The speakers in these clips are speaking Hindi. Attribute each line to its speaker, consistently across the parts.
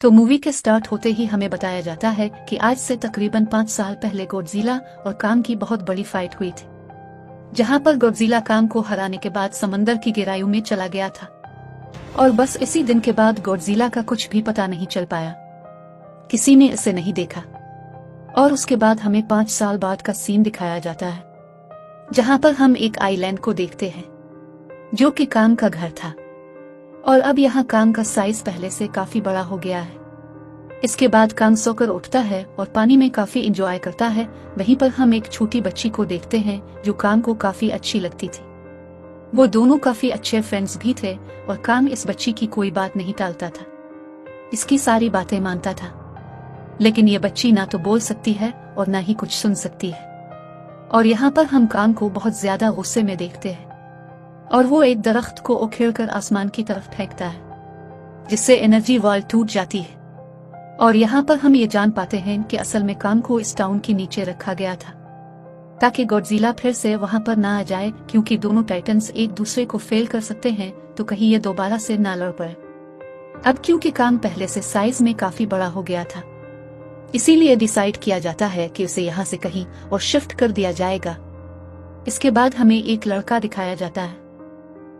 Speaker 1: तो मूवी के स्टार्ट होते ही हमें बताया जाता है कि आज से तकरीबन 5 साल पहले गॉडजिला और कांग की बहुत बड़ी फाइट हुई थी, जहां पर गॉडजिला कांग को हराने के बाद समंदर की गहराइयों में चला गया था। और बस इसी दिन के बाद गॉडजिला का कुछ भी पता नहीं चल पाया, किसी ने इसे नहीं देखा। और उसके बाद हमें 5 साल बाद का सीन दिखाया जाता है, जहां पर हम एक आइलैंड को देखते हैं जो कि कांग का घर था। और अब यहाँ कांग का साइज पहले से काफी बड़ा हो गया है। इसके बाद कांग सोकर उठता है और पानी में काफी एंजॉय करता है। वहीं पर हम एक छोटी बच्ची को देखते हैं जो कांग को काफी अच्छी लगती थी। वो दोनों काफी अच्छे फ्रेंड्स भी थे और कांग इस बच्ची की कोई बात नहीं टालता था, इसकी सारी बातें मानता था। लेकिन ये बच्ची ना तो बोल सकती है और ना ही कुछ सुन सकती है। और यहाँ पर हम कांग को बहुत ज्यादा गुस्से में देखते हैं और वो एक दरख्त को उखेड़कर आसमान की तरफ फेंकता है, जिससे एनर्जी वॉल टूट जाती है। और यहाँ पर हम ये जान पाते हैं कि असल में कांग को इस टाउन के नीचे रखा गया था ताकि गॉडजिला फिर से वहां पर ना आ जाए, क्योंकि दोनों टाइटन्स एक दूसरे को फेल कर सकते हैं तो कहीं ये दोबारा से ना लड़ पड़े। अब क्योंकि कांग पहले से साइज में काफी बड़ा हो गया था, इसीलिए डिसाइड किया जाता है कि उसे यहाँ से कहीं और शिफ्ट कर दिया जाएगा। इसके बाद हमें एक लड़का दिखाया जाता है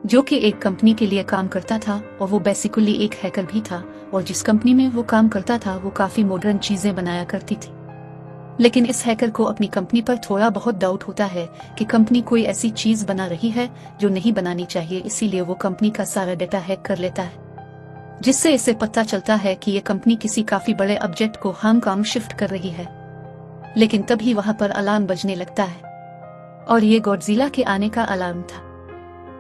Speaker 1: जो कि एक कंपनी के लिए काम करता था और वो बेसिकली एक हैकर भी था। और जिस कंपनी में वो काम करता था वो काफी मॉडर्न चीजें बनाया करती थी। लेकिन इस हैकर को अपनी कंपनी पर थोड़ा बहुत डाउट होता है कि कंपनी कोई ऐसी चीज बना रही है जो नहीं बनानी चाहिए, इसीलिए वो कंपनी का सारा डेटा हैक कर लेता है, जिससे इसे पता चलता है कि ये कंपनी किसी काफी बड़े ऑब्जेक्ट को हांगकांग शिफ्ट कर रही है। लेकिन तभी वहां पर अलार्म बजने लगता है और ये गॉडजिला के आने का अलार्म था।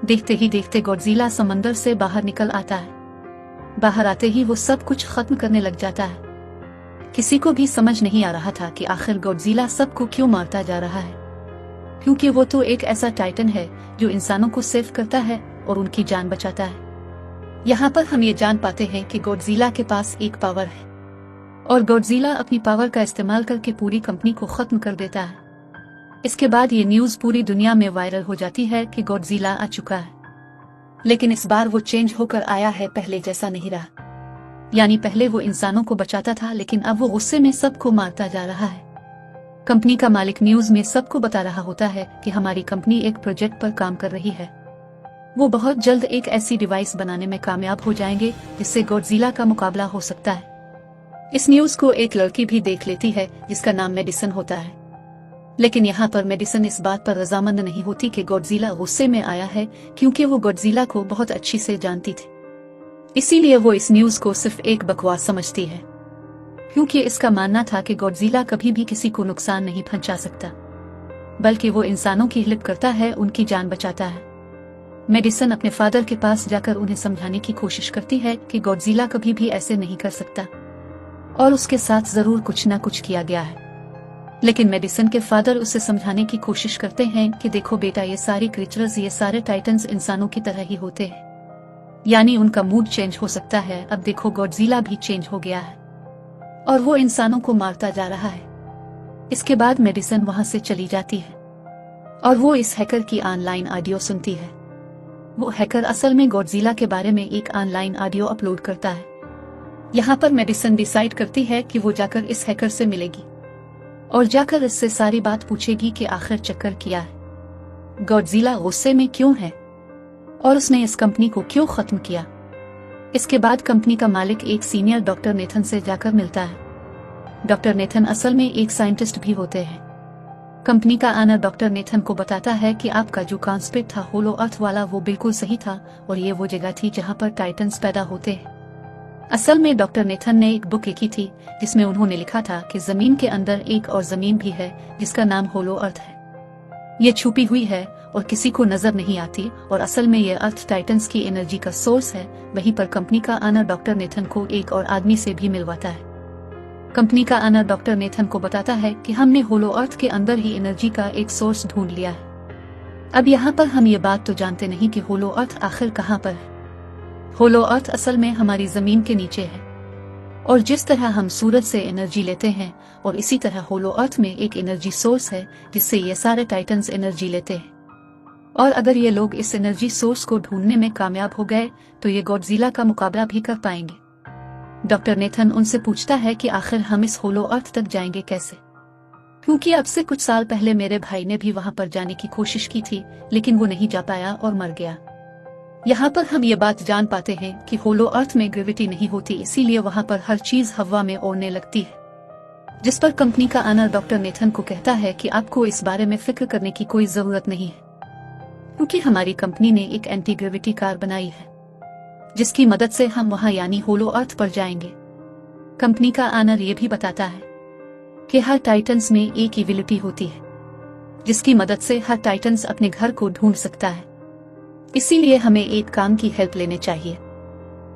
Speaker 1: देखते ही देखते गॉडजिला समंदर से बाहर निकल आता है। बाहर आते ही वो सब कुछ खत्म करने लग जाता है। किसी को भी समझ नहीं आ रहा था कि आखिर गॉडजिला सबको क्यों मारता जा रहा है, क्योंकि वो तो एक ऐसा टाइटन है जो इंसानों को सेव करता है और उनकी जान बचाता है। यहाँ पर हम ये जान पाते हैं कि गॉडजिला के पास एक पावर है और गॉडजिला अपनी पावर का इस्तेमाल करके पूरी कंपनी को खत्म कर देता है। इसके बाद ये न्यूज पूरी दुनिया में वायरल हो जाती है कि गॉडजिला आ चुका है। लेकिन इस बार वो चेंज होकर आया है, पहले जैसा नहीं रहा। यानी पहले वो इंसानों को बचाता था, लेकिन अब वो गुस्से में सबको मारता जा रहा है। कंपनी का मालिक न्यूज में सबको बता रहा होता है कि हमारी कंपनी एक प्रोजेक्ट पर काम कर रही है। वो बहुत जल्द एक ऐसी डिवाइस बनाने में कामयाब हो जाएंगे जिससे गॉडजिला का मुकाबला हो सकता है। इस न्यूज को एक लड़की भी देख लेती है जिसका नाम मेडिसन होता है। लेकिन यहाँ पर मेडिसन इस बात पर रजामंद नहीं होती कि गॉडजिला गुस्से में आया है, क्योंकि वो गॉडजिला को बहुत अच्छी से जानती थी। इसीलिए वो इस न्यूज को सिर्फ एक बकवास समझती है, क्योंकि इसका मानना था कि गॉडजिला कभी भी किसी को नुकसान नहीं पहुंचा सकता, बल्कि वो इंसानों की हेल्प करता है, उनकी जान बचाता है। मेडिसन अपने फादर के पास जाकर उन्हें समझाने की कोशिश करती है कि गॉडजिला कभी भी ऐसे नहीं कर सकता और उसके साथ जरूर कुछ ना कुछ किया गया है। लेकिन मेडिसन के फादर उसे समझाने की कोशिश करते हैं कि देखो बेटा, ये सारी क्रीचर्स, ये सारे टाइटन्स इंसानों की तरह ही होते हैं, यानी उनका मूड चेंज हो सकता है। अब देखो गॉडजिला भी चेंज हो गया है और वो इंसानों को मारता जा रहा है। इसके बाद मेडिसन वहां से चली जाती है और वो इस हैकर की ऑनलाइन ऑडियो सुनती है। वो हैकर असल में गॉडजिला के बारे में एक ऑनलाइन ऑडियो अपलोड करता है। यहाँ पर मेडिसन डिसाइड करती है कि वो जाकर इस हैकर से मिलेगी और जाकर इससे सारी बात पूछेगी कि आखिर चक्कर क्या है, गॉडजिला गुस्से में क्यों है और उसने इस कंपनी को क्यों खत्म किया। इसके बाद कंपनी का मालिक एक सीनियर डॉक्टर नेथन से जाकर मिलता है। डॉक्टर नेथन असल में एक साइंटिस्ट भी होते हैं। कंपनी का ऑनर डॉक्टर नेथन को बताता है कि आपका जो कॉन्सेप्ट था होलो अर्थ वाला, वो बिल्कुल सही था और ये वो जगह थी जहाँ पर टाइटन्स पैदा होते हैं। असल में डॉक्टर नेथन ने एक बुक लिखी थी जिसमें उन्होंने लिखा था कि जमीन के अंदर एक और जमीन भी है जिसका नाम होलो अर्थ है। ये छुपी हुई है और किसी को नजर नहीं आती और असल में ये अर्थ टाइटन्स की एनर्जी का सोर्स है। वहीं पर कंपनी का ऑनर डॉक्टर नेथन को एक और आदमी से भी मिलवाता है। कंपनी का ऑनर डॉक्टर नेथन को बताता है कि हमने होलो अर्थ के अंदर ही एनर्जी का एक सोर्स ढूंढ लिया है। अब यहाँ पर हम ये बात तो जानते नहीं कि होलो अर्थ आखिर कहाँ पर है। होलो अर्थ असल में हमारी जमीन के नीचे है और जिस तरह हम सूरज से एनर्जी लेते हैं और इसी तरह होलो अर्थ में एक एनर्जी सोर्स है जिससे ये सारे टाइटन्स एनर्जी लेते हैं। और अगर ये लोग इस एनर्जी सोर्स को ढूंढने में कामयाब हो गए तो ये गॉडजिला का मुकाबला भी कर पाएंगे। डॉक्टर नेथन उनसे पूछता है कि आखिर हम इस होलो अर्थ तक जाएंगे कैसे, क्योंकि अब से कुछ साल पहले मेरे भाई ने भी वहां पर जाने की कोशिश की थी, लेकिन वो नहीं जा पाया और मर गया। यहाँ पर हम ये बात जान पाते हैं कि होलो अर्थ में ग्रेविटी नहीं होती, इसीलिए वहां पर हर चीज हवा में उड़ने लगती है। जिस पर कंपनी का ऑनर डॉक्टर नेथन को कहता है कि आपको इस बारे में फिक्र करने की कोई जरूरत नहीं है, क्योंकि हमारी कंपनी ने एक एंटी ग्रेविटी कार बनाई है जिसकी मदद से हम वहां यानी होलो अर्थ पर जाएंगे। कंपनी का ऑनर ये भी बताता है कि हर टाइटन्स में एक एबिलिटी होती है जिसकी मदद से हर टाइटन्स अपने घर को ढूंढ सकता है, इसीलिए हमें एक काम की हेल्प लेने चाहिए।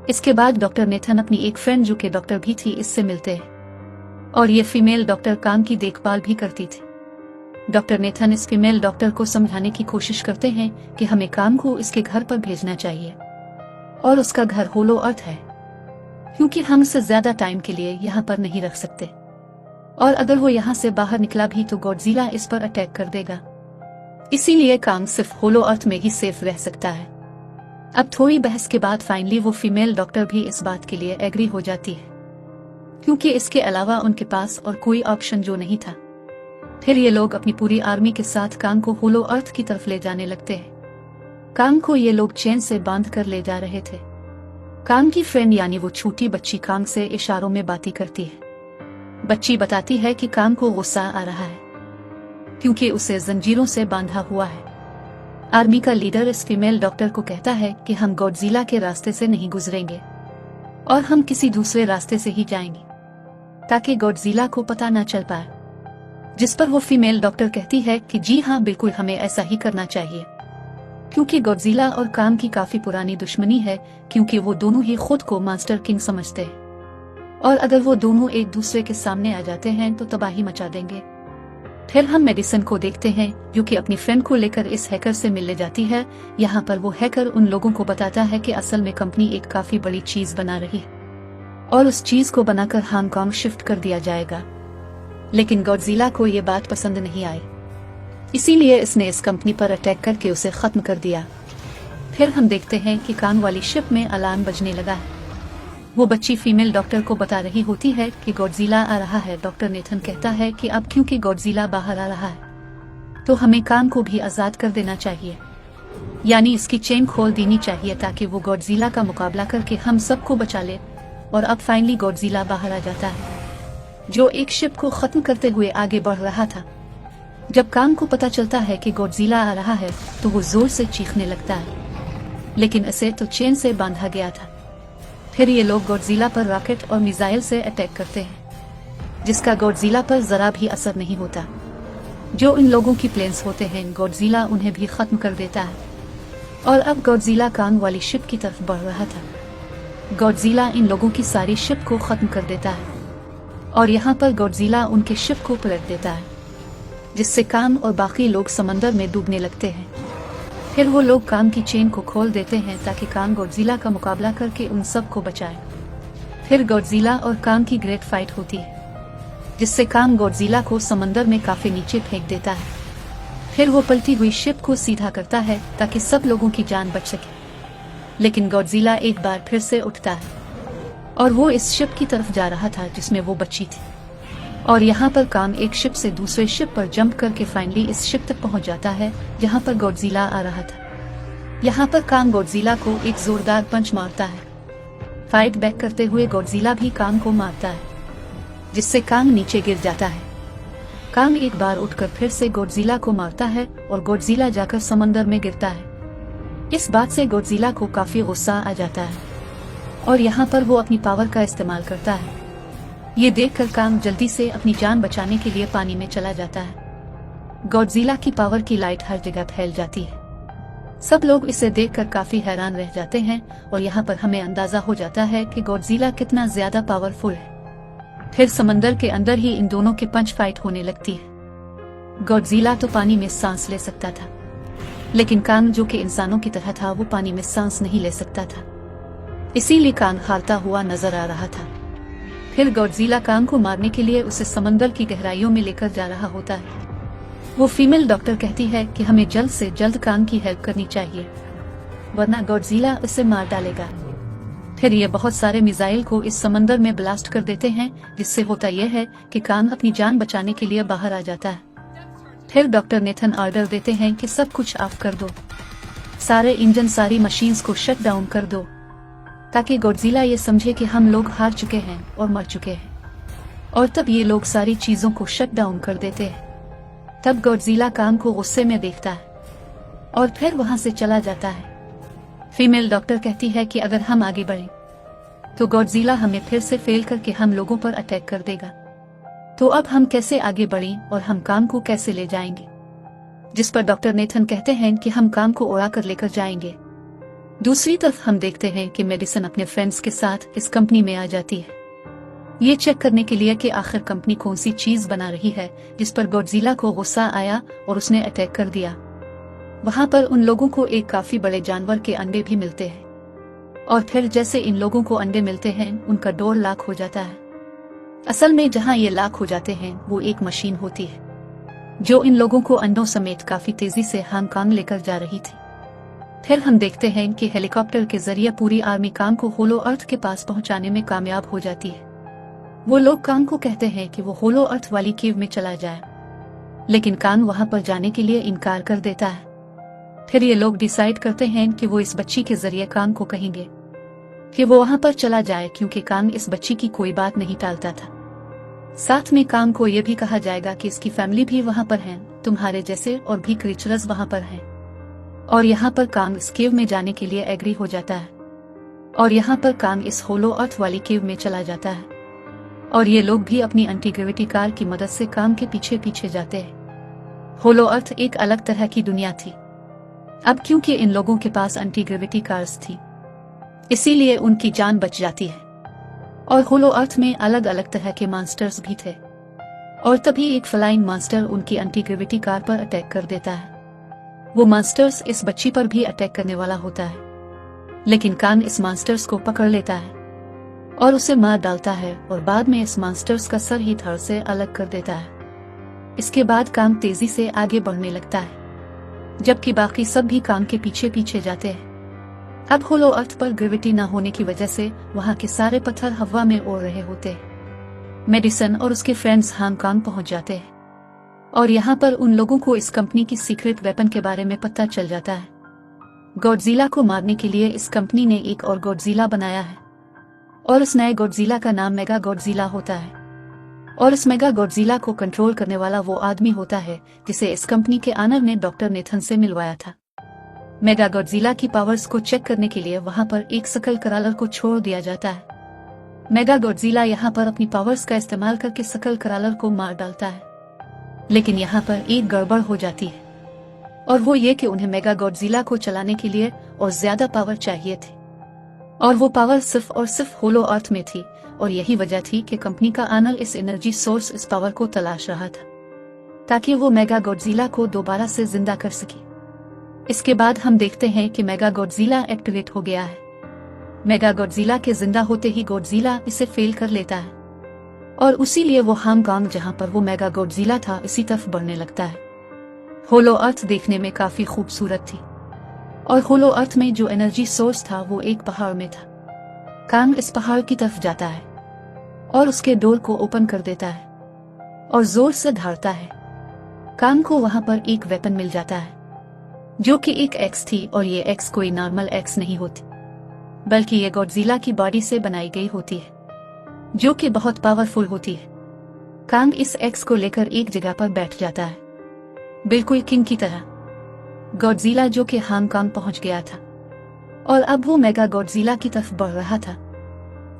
Speaker 1: इसके बाद डॉक्टर नेथन अपनी एक फ्रेंड जो कि डॉक्टर भी थी इससे मिलते हैं, और ये फीमेल डॉक्टर काम की देखभाल भी करती थी। डॉक्टर नेथन इस फीमेल डॉक्टर को समझाने की कोशिश करते हैं कि हमें काम को इसके घर पर भेजना चाहिए और उसका घर होलो अर्थ है, क्योंकि हम इससे ज्यादा टाइम के लिए यहाँ पर नहीं रख सकते, और अगर वो यहाँ से बाहर निकला भी तो गॉडजिला इस पर अटैक कर देगा, इसीलिए काम सिर्फ होलो अर्थ में ही सेफ रह सकता है। अब थोड़ी बहस के बाद फाइनली वो फीमेल डॉक्टर भी इस बात के लिए एग्री हो जाती है, क्योंकि इसके अलावा उनके पास और कोई ऑप्शन जो नहीं था। फिर ये लोग अपनी पूरी आर्मी के साथ कांग को होलो अर्थ की तरफ ले जाने लगते हैं। कांग को ये लोग चेन से बांध कर ले जा रहे थे। कांग की फ्रेंड यानी वो छोटी बच्ची कांग से इशारों में बातें करती है। बच्ची बताती है कि कांग को गुस्सा आ रहा है क्योंकि उसे जंजीरों से बांधा हुआ है। आर्मी का लीडर इस फीमेल डॉक्टर को कहता है कि हम गॉडजिला के रास्ते से नहीं गुजरेंगे और हम किसी दूसरे रास्ते से ही जाएंगे ताकि गॉडजिला को पता न चल पाए। जिस पर वो फीमेल डॉक्टर कहती है कि जी हाँ, बिल्कुल हमें ऐसा ही करना चाहिए, क्योंकि गॉडजिला और कांग की काफी पुरानी दुश्मनी है, क्योंकि वो दोनों ही खुद को मास्टर किंग समझते हैं और अगर वो दोनों एक दूसरे के सामने आ जाते हैं तो तबाही मचा देंगे। फिर हम मेडिसन को देखते हैं जो कि अपनी फ्रेंड को लेकर इस हैकर से मिलने जाती है। यहाँ पर वो हैकर उन लोगों को बताता है कि असल में कंपनी एक काफी बड़ी चीज बना रही है और उस चीज को बनाकर हांगकांग शिफ्ट कर दिया जाएगा, लेकिन गॉडजिला को ये बात पसंद नहीं आई, इसीलिए इसने इस कंपनी पर अटैक करके उसे खत्म कर दिया। फिर हम देखते हैं कि कांग वाली शिप में अलार्म बजने लगा है। वो बच्ची फीमेल डॉक्टर को बता रही होती है कि गॉडजिला आ रहा है। डॉक्टर नेथन कहता है कि अब क्योंकि गॉडजिला बाहर आ रहा है तो हमें कांग को भी आजाद कर देना चाहिए, यानी इसकी चेन खोल देनी चाहिए ताकि वो गॉडजिला का मुकाबला करके हम सबको बचा ले। और अब फाइनली गॉडजिला बाहर आ जाता है जो एक शिप को खत्म करते हुए आगे बढ़ रहा था। जब कांग को पता चलता है कि गॉडजिला आ रहा है तो वो जोर से चीखने लगता है, लेकिन इसे तो चेन से बांधा गया था। फिर ये लोग गॉडजिला पर रॉकेट और मिसाइल से अटैक करते हैं, जिसका गॉडजिला पर जरा भी असर नहीं होता। जो इन लोगों की प्लेन्स होते हैं गॉडजिला उन्हें भी खत्म कर देता है और अब गॉडजिला कांग वाली शिप की तरफ बढ़ रहा था। गॉडजिला इन लोगों की सारी शिप को खत्म कर देता है और यहाँ पर गॉडजिला उनके शिप को पलट देता है, जिससे कांग और बाकी लोग समंदर में डूबने लगते हैं। फिर वो लोग कांग की चेन को खोल देते हैं ताकि कांग गॉडजिला का मुकाबला करके उन सब को बचाए। फिर गॉडजिला और कांग की ग्रेट फाइट होती है, जिससे कांग गॉडजिला को समंदर में काफी नीचे फेंक देता है। फिर वो पलटी हुई शिप को सीधा करता है ताकि सब लोगों की जान बच सके, लेकिन गॉडजिला एक बार फिर से उठता है और वो इस शिप की तरफ जा रहा था जिसमें वो बच्ची थी। और यहाँ पर कांग एक शिप से दूसरे शिप पर जंप करके फाइनली इस शिप तक पहुँच जाता है जहाँ पर गॉडजिला आ रहा था। यहाँ पर कांग गॉडजिला को एक जोरदार पंच मारता है। फाइट बैक करते हुए गॉडजिला भी कांग को मारता है, जिससे कांग नीचे गिर जाता है। कांग एक बार उठकर फिर से गॉडजिला को मारता है और गॉडजिला जाकर समंदर में गिरता है। इस बात से गॉडजिला को काफी गुस्सा आ जाता है और यहाँ पर वो अपनी पावर का इस्तेमाल करता है। ये देखकर कांग जल्दी से अपनी जान बचाने के लिए पानी में चला जाता है। गॉडजिला की पावर की लाइट हर जगह फैल जाती है। सब लोग इसे देखकर काफी हैरान रह जाते हैं और यहाँ पर हमें अंदाजा हो जाता है कि गॉडजिला कितना ज्यादा पावरफुल है। फिर समंदर के अंदर ही इन दोनों की पंच फाइट होने लगती है। गॉडजिला तो पानी में सांस ले सकता था, लेकिन कांग जो कि इंसानों की तरह था वो पानी में सांस नहीं ले सकता था, इसीलिए कांग हारता हुआ नजर आ रहा था। फिर गॉडजिला कांग को मारने के लिए उसे समंदर की गहराइयों में लेकर जा रहा होता है। वो फीमेल डॉक्टर कहती है कि हमें जल्द से जल्द कांग की हेल्प करनी चाहिए, वरना गॉडजिला उसे मार डालेगा। फिर ये बहुत सारे मिसाइल को इस समंदर में ब्लास्ट कर देते हैं, जिससे होता यह है कि कांग अपनी जान बचाने के लिए बाहर आ जाता है। फिर डॉक्टर नेथन ऑर्डर देते हैं कि सब कुछ ऑफ कर दो, सारे इंजन सारी मशीन्स को शट डाउन कर दो, ताकि गॉडजिला ये समझे कि हम लोग हार चुके हैं और मर चुके हैं। और तब ये लोग सारी चीजों को शट डाउन कर देते हैं। तब गॉडजिला कांग को गुस्से में देखता है और फिर वहां से चला जाता है। फीमेल डॉक्टर कहती है कि अगर हम आगे बढ़े तो गॉडजिला हमें फिर से फेल करके हम लोगों पर अटैक कर देगा। तो अब हम कैसे आगे बढ़ें और हम कांग को कैसे ले जाएंगे? जिस पर डॉक्टर नेथन कहते हैं कि हम कांग को उड़ा कर लेकर जाएंगे। दूसरी तरफ हम देखते हैं कि मेडिसन अपने फ्रेंड्स के साथ इस कंपनी में आ जाती है, ये चेक करने के लिए कि आखिर कंपनी कौन सी चीज बना रही है जिस पर गॉडजिला को गुस्सा आया और उसने अटैक कर दिया। वहां पर उन लोगों को एक काफी बड़े जानवर के अंडे भी मिलते हैं, और फिर जैसे इन लोगों को अंडे मिलते हैं उनका डोर लॉक हो जाता है। असल में जहां ये लॉक हो जाते हैं वो एक मशीन होती है जो इन लोगों को अंडों समेत काफी तेजी से हांगकांग लेकर जा रही थी। फिर हम देखते हैं कि हेलीकॉप्टर के जरिए पूरी आर्मी कांग को होलो अर्थ के पास पहुंचाने में कामयाब हो जाती है। वो लोग कांग को कहते हैं कि वो होलो अर्थ वाली केव में चला जाए, लेकिन कांग वहां पर जाने के लिए इनकार कर देता है। फिर ये लोग डिसाइड करते हैं कि वो इस बच्ची के जरिए कांग को कहेंगे कि वो वहां पर चला जाए, क्योंकि कांग इस बच्ची की कोई बात नहीं टालता था। साथ में कांग को यह भी कहा जाएगा कि इसकी फैमिली भी वहां पर है, तुम्हारे जैसे और भी क्रीचर्स वहां पर हैं। और यहाँ पर कांग इस केव में जाने के लिए एग्री हो जाता है, और यहाँ पर कांग इस होलो अर्थ वाली केव में चला जाता है, और ये लोग भी अपनी एंटी ग्रेविटी कार की मदद से कांग के पीछे पीछे जाते हैं। होलो अर्थ एक अलग तरह की दुनिया थी। अब क्योंकि इन लोगों के पास एंटी ग्रेविटी कार्स थी, इसीलिए उनकी जान बच जाती है। और होलो अर्थ में अलग अलग तरह के मॉन्स्टर्स भी थे, और तभी एक फ्लाइंग मॉन्स्टर उनकी एंटी ग्रेविटी कार पर अटैक कर देता है। वो मॉन्स्टर्स इस बच्ची पर भी अटैक करने वाला होता है, लेकिन कांग इस मॉन्स्टर्स को पकड़ लेता है और उसे मार डालता है, और बाद में इस मॉन्स्टर्स का सर ही धड़ से अलग कर देता है। इसके बाद कांग तेजी से आगे बढ़ने लगता है, जबकि बाकी सब भी कांग के पीछे पीछे जाते हैं। अब होलो अर्थ पर ग्रेविटी न होने की वजह से वहां के सारे पत्थर हवा में उड़ रहे होते हैं। मेडिसन और उसके फ्रेंड्स हांगकांग पहुंच जाते हैं, और यहाँ पर उन लोगों को इस कंपनी की सीक्रेट वेपन के बारे में पता चल जाता है। गॉडजिला को मारने के लिए इस कंपनी ने एक और गॉडजिला बनाया है, और इस नए गॉडजिला का नाम मेगा गॉडजिला होता है। और इस मेगा गॉडजिला को कंट्रोल करने वाला वो आदमी होता है जिसे इस कंपनी के ऑनर ने डॉक्टर नेथन से मिलवाया था। मेगा गॉडजिला की पावर्स को चेक करने के लिए वहां पर एक सकल करालर को छोड़ दिया जाता है। मेगा गॉडजिला यहाँ पर अपनी पावर्स का इस्तेमाल करके सकल करालर को मार डालता है, लेकिन यहाँ पर एक गड़बड़ हो जाती है, और वो ये कि उन्हें मेगा गॉडजिला को चलाने के लिए और ज्यादा पावर चाहिए थी, और वो पावर सिर्फ और सिर्फ होलो अर्थ में थी। और यही वजह थी कि कंपनी का ऑनर इस एनर्जी सोर्स इस पावर को तलाश रहा था, ताकि वो मेगा गॉडजिला को दोबारा से जिंदा कर सके। इसके बाद हम देखते हैं कि मेगा गॉडजिला एक्टिवेट हो गया है। मेगा गॉडजिला के जिंदा होते ही गॉडजिला इसे फेल कर लेता है, और उसीलिए वो हांगकांग जहां पर वो मेगा गॉडजिला था इसी तरफ बढ़ने लगता है। होलो अर्थ देखने में काफी खूबसूरत थी, और होलो अर्थ में जो एनर्जी सोर्स था वो एक पहाड़ में था। कांग इस पहाड़ की तरफ जाता है और उसके डोर को ओपन कर देता है और जोर से धारता है। कांग को वहां पर एक वेपन मिल जाता है जो कि एक एक्स थी, और ये एक्स कोई नॉर्मल एक्स नहीं होती, बल्कि ये गॉडजिला की बॉडी से बनाई गई होती है, जो कि बहुत पावरफुल होती है। कांग इस एक्स को लेकर एक जगह पर बैठ जाता है, बिल्कुल किंग की तरह। गॉडजिला जो कि हांगकांग पहुंच गया था, और अब वो मेगा गॉडजिला की तरफ बढ़ रहा था,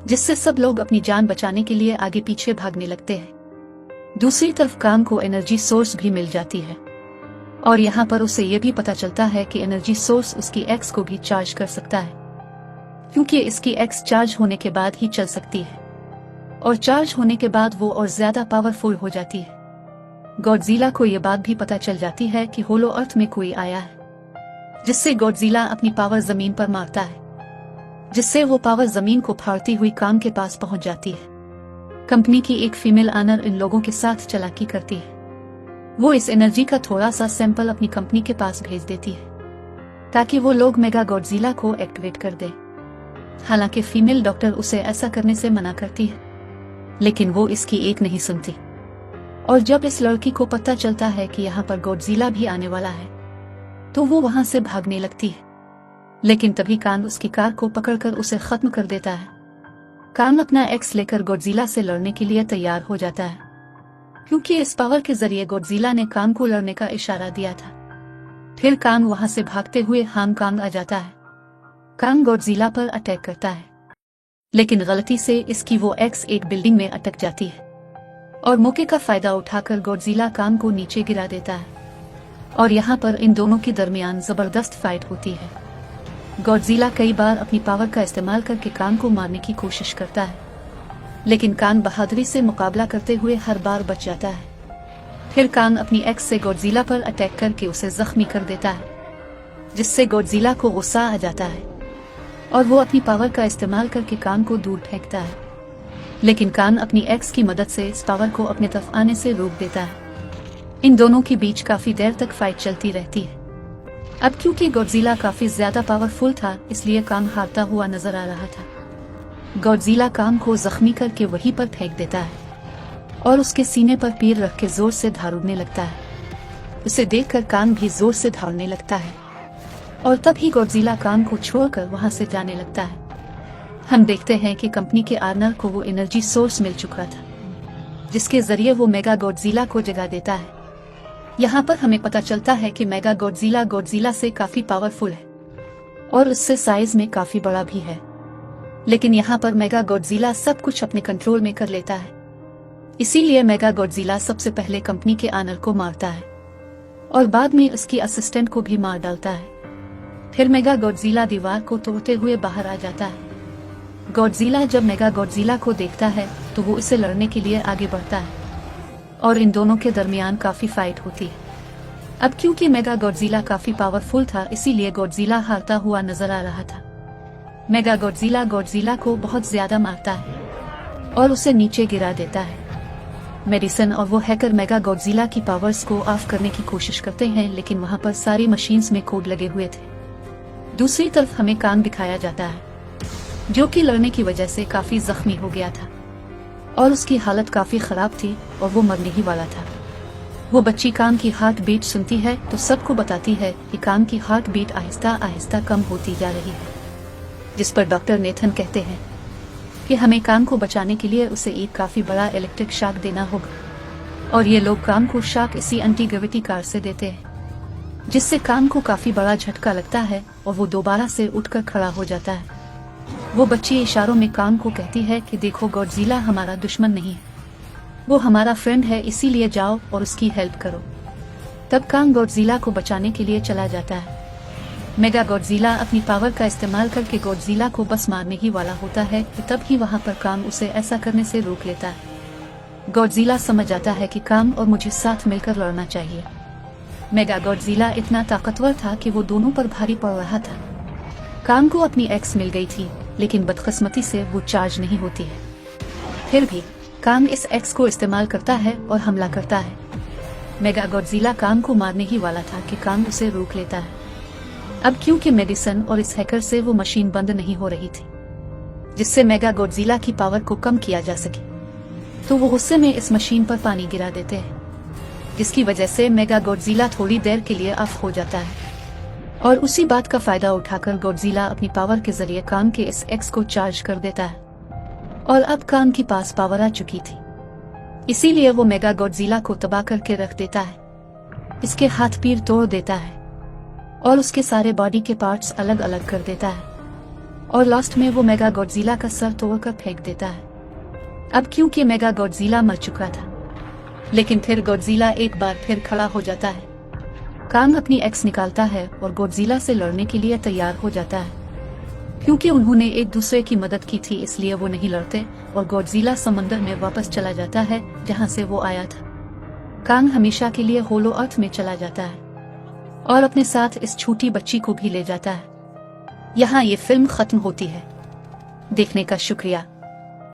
Speaker 1: जिससे सब लोग अपनी जान बचाने के लिए आगे पीछे भागने लगते हैं। दूसरी तरफ कांग को एनर्जी सोर्स भी मिल जाती है, और यहाँ पर उसे ये भी पता चलता है कि एनर्जी सोर्स उसकी एक्स को भी चार्ज कर सकता है, क्योंकि इसकी एक्स चार्ज होने के बाद ही चल सकती है, और चार्ज होने के बाद वो और ज्यादा पावरफुल हो जाती है। गॉडजिला को ये बात भी पता चल जाती है कि होलो अर्थ में कोई आया है, जिससे गॉडजिला अपनी पावर जमीन पर मारता है, जिससे वो पावर जमीन को फाड़ती हुई कांग के पास पहुंच जाती है। कंपनी की एक फीमेल ऑनर इन लोगों के साथ चालाकी करती है। वो इस एनर्जी का थोड़ा सा सैंपल अपनी कंपनी के पास भेज देती है, ताकि वो लोग मेगा गॉडजिला को एक्टिवेट कर दे। हालांकि फीमेल डॉक्टर उसे ऐसा करने से मना करती है, लेकिन वो इसकी एक नहीं सुनती। और जब इस लड़की को पता चलता है कि यहाँ पर गॉडजिला भी आने वाला है, तो वो वहां से भागने लगती है। लेकिन तभी कांग उसकी कार को पकड़कर उसे खत्म कर देता है। कांग अपना एक्स लेकर गॉडजिला से लड़ने के लिए तैयार हो जाता है, क्योंकि इस पावर के जरिए गॉडजिला ने कांग को लड़ने का इशारा दिया था। फिर कांग वहां से भागते हुए हांगकांग आ जाता है। कांग गॉडजिला पर अटैक करता है, लेकिन गलती से इसकी वो एक्स एक बिल्डिंग में अटक जाती है और मौके का फायदा उठाकर गॉडजिला कांग को नीचे गिरा देता है। और यहाँ पर इन दोनों के दरमियान जबरदस्त फाइट होती है। गॉडजिला कई बार अपनी पावर का इस्तेमाल करके कांग को मारने की कोशिश करता है, लेकिन कांग बहादुरी से मुकाबला करते हुए हर बार बच जाता है। फिर कांग अपनी एक्स से गॉडजिला पर अटैक करके उसे जख्मी कर देता है, जिससे गॉडजिला को गुस्सा आ जाता है और वो अपनी पावर का इस्तेमाल करके कांग को दूर फेंकता है। लेकिन कांग अपनी एक्स की मदद से इस पावर को अपने तरफ आने से रोक देता है। इन दोनों के बीच काफी देर तक फाइट चलती रहती है। अब क्योंकि गॉडजिला काफी ज्यादा पावरफुल था, इसलिए कांग हारता हुआ नजर आ रहा था। गॉडजिला कांग को जख्मी करके वहीं पर फेंक देता है और उसके सीने पर पैर रख के जोर से धाड़ने लगता है। उसे देखकर कांग भी जोर से धाड़ने लगता है और तभी गॉडजिला कांग को छोड़कर वहां से जाने लगता है। हम देखते हैं कि कंपनी के ऑनर को वो एनर्जी सोर्स मिल चुका था, जिसके जरिए वो मेगा गॉडजिला को जगा देता है। यहाँ पर हमें पता चलता है कि मेगा गॉडजिला से काफी पावरफुल है और उससे साइज में काफी बड़ा भी है। लेकिन यहाँ पर मेगा गॉडजिला सब कुछ अपने कंट्रोल में कर लेता है। इसीलिए मेगा गॉडजिला सबसे पहले कंपनी के ऑनर को मारता है और बाद में उसकी असिस्टेंट को भी मार डालता है। फिर मेगा गॉडजिला दीवार को तोड़ते हुए बाहर आ जाता है। गॉडजिला जब मेगा गॉडजिला को देखता है तो वो इसे लड़ने के लिए आगे बढ़ता है और इन दोनों के दरमियान काफी फाइट होती है। अब क्योंकि मेगा गॉडजिला काफी पावरफुल था, इसीलिए गॉडजिला हारता हुआ नजर आ रहा था। मेगा गॉडजिला को बहुत ज्यादा मारता है और उसे नीचे गिरा देता है। मेडिसन और वो हैकर मेगा गॉडजिला की पावर्स को ऑफ करने की कोशिश करते हैं, लेकिन वहां पर सारी मशीन्स में कोड लगे हुए थे। दूसरी तरफ हमें कांग दिखाया जाता है, जो कि लड़ने की वजह से काफी जख्मी हो गया था और उसकी हालत काफी खराब थी और वो मरने ही वाला था। वो बच्ची कांग की हार्ट बीट सुनती है तो सबको बताती है कि कांग की हार्ट बीट आहिस्ता आहिस्ता कम होती जा रही है, जिस पर डॉक्टर नेथन कहते हैं कि हमें कांग को बचाने के लिए उसे एक काफी बड़ा इलेक्ट्रिक शॉक देना होगा। और ये लोग कांग को शॉक इसी एंटी ग्रेविटी कार से देते हैं, जिससे कांग को काफी बड़ा झटका लगता है और वो दोबारा से उठकर खड़ा हो जाता है। वो बच्ची इशारों में कांग को कहती है कि देखो, गॉडजिला हमारा दुश्मन नहीं है, वो हमारा फ्रेंड है, इसीलिए जाओ और उसकी हेल्प करो। तब कांग गॉडजिला को बचाने के लिए चला जाता है। मेगा गॉडजिला अपनी पावर का इस्तेमाल करके गॉडजिला को बस मारने ही वाला होता है कि तब ही वहां पर कांग उसे ऐसा करने से रोक लेता है। गॉडजिला समझ जाता है कि कांग और मुझे साथ मिलकर लड़ना चाहिए। मेगा गॉडजिला इतना ताकतवर था कि वो दोनों पर भारी पड़ रहा था। कांग को अपनी एक्स मिल गई थी, लेकिन बदकिस्मती से वो चार्ज नहीं होती है। फिर भी कांग इस एक्स को इस्तेमाल करता है और हमला करता है। मेगा गॉडजिला कांग को मारने ही वाला था कि कांग उसे रोक लेता है। अब क्योंकि मेडिसन और इस हैकर से वो मशीन बंद नहीं हो रही थी, जिससे मेगा गॉडजिला की पावर को कम किया जा सके, तो वो गुस्से में इस मशीन पर पानी गिरा देते हैं, जिसकी वजह से मेगा गॉडजिला थोड़ी देर के लिए ऑफ हो जाता है। और उसी बात का फायदा उठाकर गॉडजिला अपनी पावर के जरिए कांग के इस एक्स को चार्ज कर देता है और अब कांग के पास पावर आ चुकी थी, इसीलिए वो मेगा गॉडजिला को तबाह करके रख देता है। इसके हाथ पैर तोड़ देता है और उसके सारे बॉडी के पार्ट्स अलग अलग कर देता है और लास्ट में वो मेगा गॉडजिला का सर तोड़कर फेंक देता है। अब क्योंकि मेगा गॉडजिला मर चुका था, लेकिन फिर गॉडजिला एक बार फिर खड़ा हो जाता है। कांग अपनी एक्स निकालता है और गॉडजिला से लड़ने के लिए तैयार हो जाता है। क्योंकि उन्होंने एक दूसरे की मदद की थी, इसलिए वो नहीं लड़ते और गॉडजिला समंदर में वापस चला जाता है जहां से वो आया था। कांग हमेशा के लिए होलो अर्थ में चला जाता है और अपने साथ इस छोटी बच्ची को भी ले जाता है। यहाँ ये फिल्म खत्म होती है। देखने का शुक्रिया।